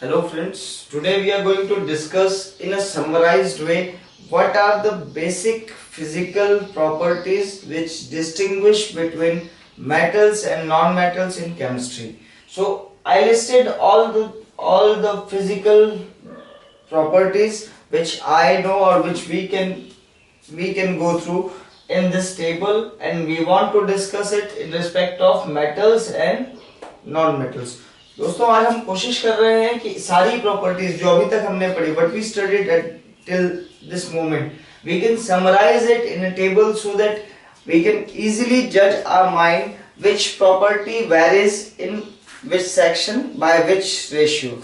Hello friends, today we are going to discuss in a summarized way what are the basic physical properties which distinguish between metals and non-metals in chemistry. So I listed all the physical properties which I know or which we can go through in this table, and we want to discuss it in respect of metals and non-metals. दोस्तों आज हम कोशिश कर रहे हैं कि सारी properties जो अभी तक हमने पढ़ी what we studied till this moment we can summarize it in a table so that we can easily जज our mind which property varies in which section by which ratio.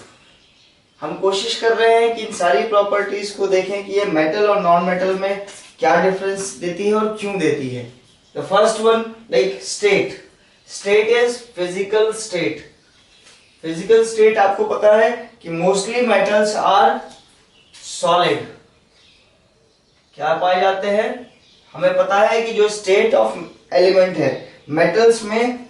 हम कोशिश कर रहे हैं कि इन सारी प्रॉपर्टीज को देखें कि ये मेटल और नॉन मेटल में क्या डिफरेंस देती है और क्यों देती है. The first one like state is physical state. Physical state आपको पता है कि मोस्टली मेटल्स आर सॉलिड. क्या पाए जाते हैं, हमें पता है कि जो स्टेट ऑफ एलिमेंट है मेटल्स में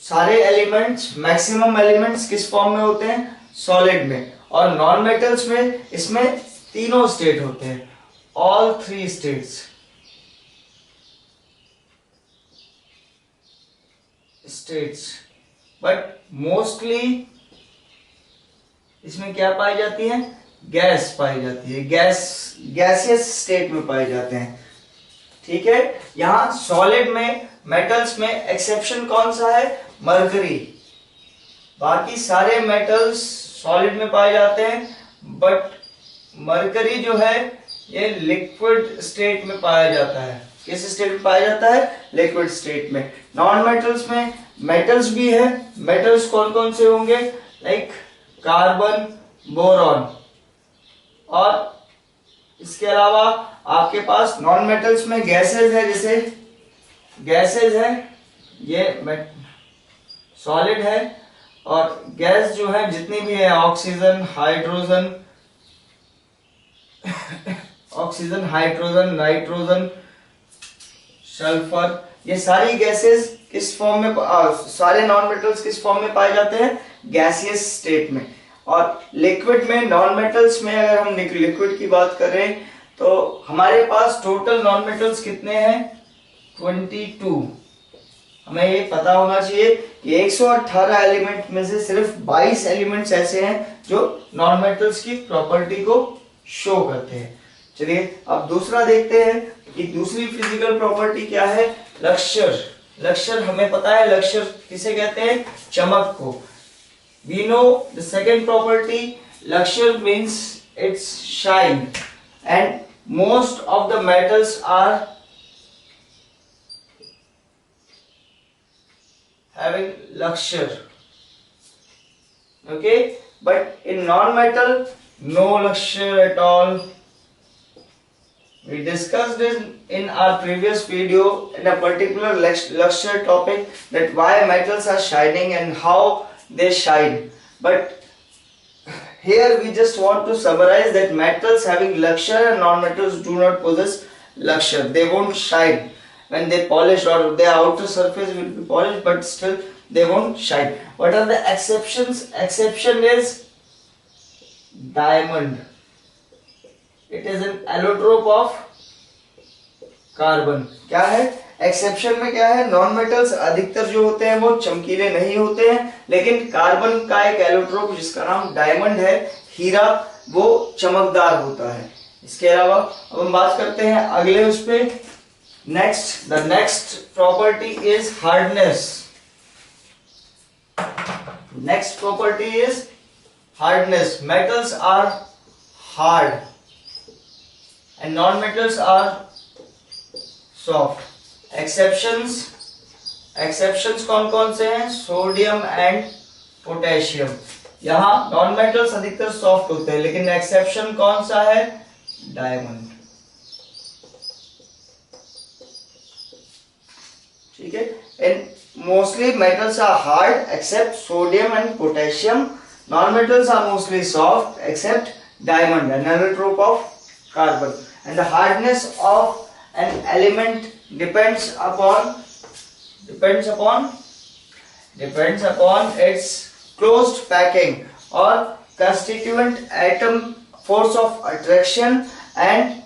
सारे एलिमेंट्स मैक्सिमम एलिमेंट्स किस फॉर्म में होते हैं, सॉलिड में. और नॉन मेटल्स में इसमें तीनों स्टेट होते हैं, all three states. But mostly इसमें क्या पाई जाती है, गैस पाई जाती है. गैसियस स्टेट में पाए जाते हैं. ठीक है, यहां सॉलिड में मेटल्स में एक्सेप्शन कौन सा है, मरकरी. बाकी सारे मेटल्स सॉलिड में पाए जाते हैं, बट मरकरी जो है ये लिक्विड स्टेट में पाया जाता है. किस स्टेट में पाया जाता है, लिक्विड स्टेट में. नॉन मेटल्स में मेटल्स भी है. मेटल्स कौन कौन से होंगे, लाइक कार्बन, बोरॉन. और इसके अलावा आपके पास नॉन मेटल्स में गैसेज है, जैसे गैसेज है ये सॉलिड है. और गैस जो है जितनी भी है ऑक्सीजन, हाइड्रोजन, नाइट्रोजन, सल्फर, ये सारी गैसेस किस फॉर्म में, सारे नॉन मेटल्स किस फॉर्म में पाए जाते हैं, गैसियस स्टेट में. और लिक्विड में नॉन मेटल्स में अगर हम लिक्विड की बात करें तो हमारे पास टोटल नॉन मेटल्स कितने हैं, 22. हमें ये पता होना चाहिए कि 118 एलिमेंट में से सिर्फ 22 एलिमेंट्स ऐसे हैं जो नॉन मेटल्स की प्रॉपर्टी को शो करते हैं. चलिए अब दूसरा देखते हैं कि दूसरी फिजिकल प्रॉपर्टी क्या है, लक्ष्यर. हमें पता है लक्ष्यर किसे कहते हैं, चमक को. We know the second property, lustre means it's shine. And most of the metals are having luxure. Okay, but in non-metal no luxure at all. We discussed this in our previous video in a particular luxure topic, that why metals are shining and how they shine. But here we just want to summarize that metals having luxure and non-metals do not possess luxure. They won't shine when they polish, or their outer surface will be polished, but still they won't shine. What are the exceptions? Exception is diamond. It is an allotrope of carbon. क्या है exception में, क्या है, non metals अधिकतर जो होते हैं वो चमकीले नहीं होते हैं, लेकिन कार्बन का एक एलोट्रोप जिसका नाम डायमंड है, हीरा, वो चमकदार होता है. इसके अलावा अब हम बात करते हैं अगले उस पे. The next property is hardness. Next property is hardness. Metals are hard and non-metals are soft. Exceptions कौन कौन से हैं, सोडियम एंड पोटेशियम. यहाँ नॉन मेटल्स अधिकतर सॉफ्ट होते हैं, लेकिन एक्सेप्शन कौन सा है, डायमंड. ठीक है, and mostly metals are hard except sodium and potassium. Non-metals are mostly soft except diamond, an allotrope of carbon. And the hardness of an element depends upon its closed packing or constituent atom force of attraction and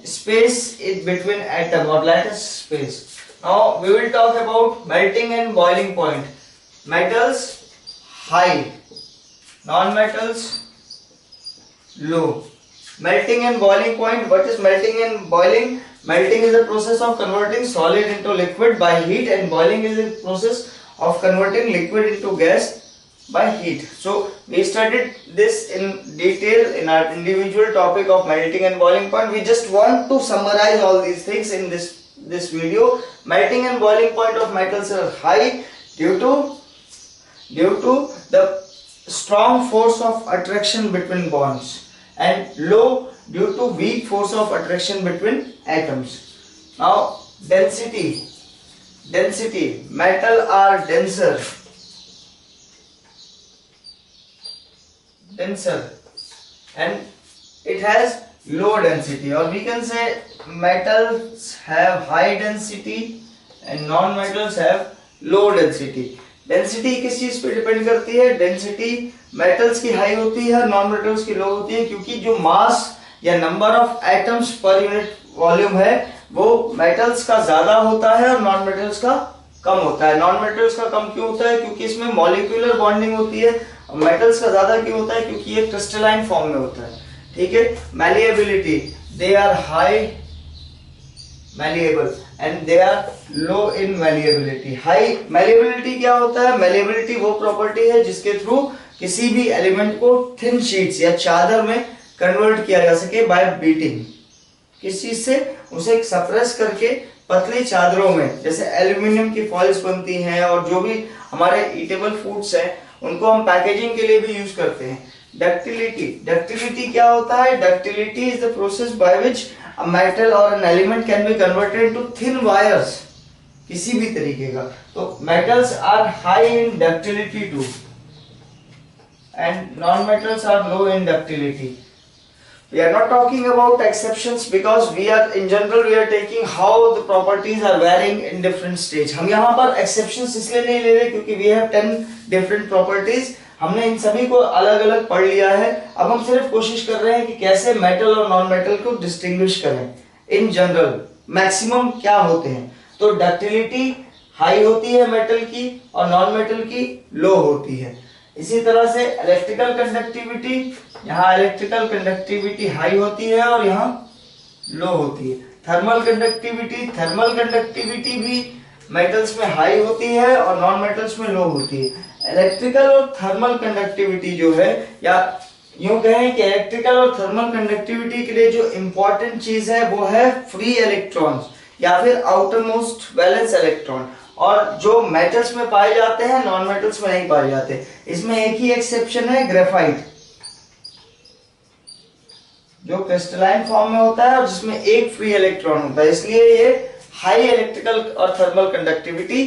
space in between atom or lattice space. Now we will talk about melting and boiling point. Metals high, non-metals low. Melting and boiling point. What is melting and boiling? Melting is a process of converting solid into liquid by heat, and boiling is a process of converting liquid into gas by heat. So we studied this in detail in our individual topic of melting and boiling point. We just want to summarize all these things in this video. Melting and boiling point of metals are high due to the strong force of attraction between bonds, and low due to weak force of attraction between atoms. Now density. Metal are denser and it has low density, or we can say metals have high density and non-metals have low density. Density किस चीज पे depend करती है? Density metals की high होती है, non metals की लो होती है, क्योंकि जो मास या number of atoms per unit volume है वो मेटल्स का ज्यादा होता है और नॉन मेटल्स का कम होता है. नॉन मेटल्स का कम क्यों होता है? क्योंकि इसमें मॉलिक्यूलर बॉन्डिंग होती है. मेटल्स का ज्यादा क्यों होता है? क्योंकि ये क्रिस्टलाइन फॉर्म में होता है. ठीक है. Malleability, they are high malleable and they are low in malleability. High malleability क्या होता है? malleability वो प्रॉपर्टी है जिसके थ्रू किसी भी एलिमेंट को थिन शीट्स या चादर में कन्वर्ट किया जा सके बाय बीटिंग. किस चीज से? उसे सप्रेस करके पतली चादरों में, जैसे एल्यूमिनियम की फॉइल्स बनती हैं और जो भी हमारे ईटेबल फूड्स हैं उनको हम पैकेजिंग के लिए भी यूज करते हैं. डक्टिलिटी क्या होता है? Ductility is the process by which a metal or an element can be converted into thin wires, किसी भी तरीके का. तो metals are high in ductility too and non-metals are low in ductility. We are not talking about exceptions because we are in general we are taking how the properties are varying in different stage. हम यहाँ पर exceptions इसलिए नहीं ले रहे क्योंकि we have 10 different properties. हमने इन सभी को अलग अलग पढ़ लिया है. अब हम सिर्फ कोशिश कर रहे हैं कि कैसे मेटल और नॉन मेटल को डिस्टिंग्विश करें. इन जनरल मैक्सिमम क्या होते हैं? तो डक्टिलिटी हाई होती है मेटल की और नॉन मेटल की लो होती है. इसी तरह से इलेक्ट्रिकल कंडक्टिविटी, यहाँ इलेक्ट्रिकल कंडक्टिविटी हाई होती है और यहाँ लो होती है. थर्मल कंडक्टिविटी भी मेटल्स में हाई होती है और नॉन मेटल्स में लो होती है. इलेक्ट्रिकल और थर्मल कंडक्टिविटी जो है, या यूं कहें कि इलेक्ट्रिकल और थर्मल कंडक्टिविटी के लिए जो इंपॉर्टेंट चीज है वो है फ्री इलेक्ट्रॉन्स या फिर आउटर मोस्ट वैलेंस इलेक्ट्रॉन, और जो मेटल्स में पाए जाते हैं नॉन मेटल्स में नहीं पाए जाते. इसमें एक ही एक्सेप्शन है, ग्रेफाइट, जो क्रिस्टलाइन फॉर्म में होता है और जिसमें एक फ्री इलेक्ट्रॉन होता है. इसलिए ये हाई इलेक्ट्रिकल और थर्मल कंडक्टिविटी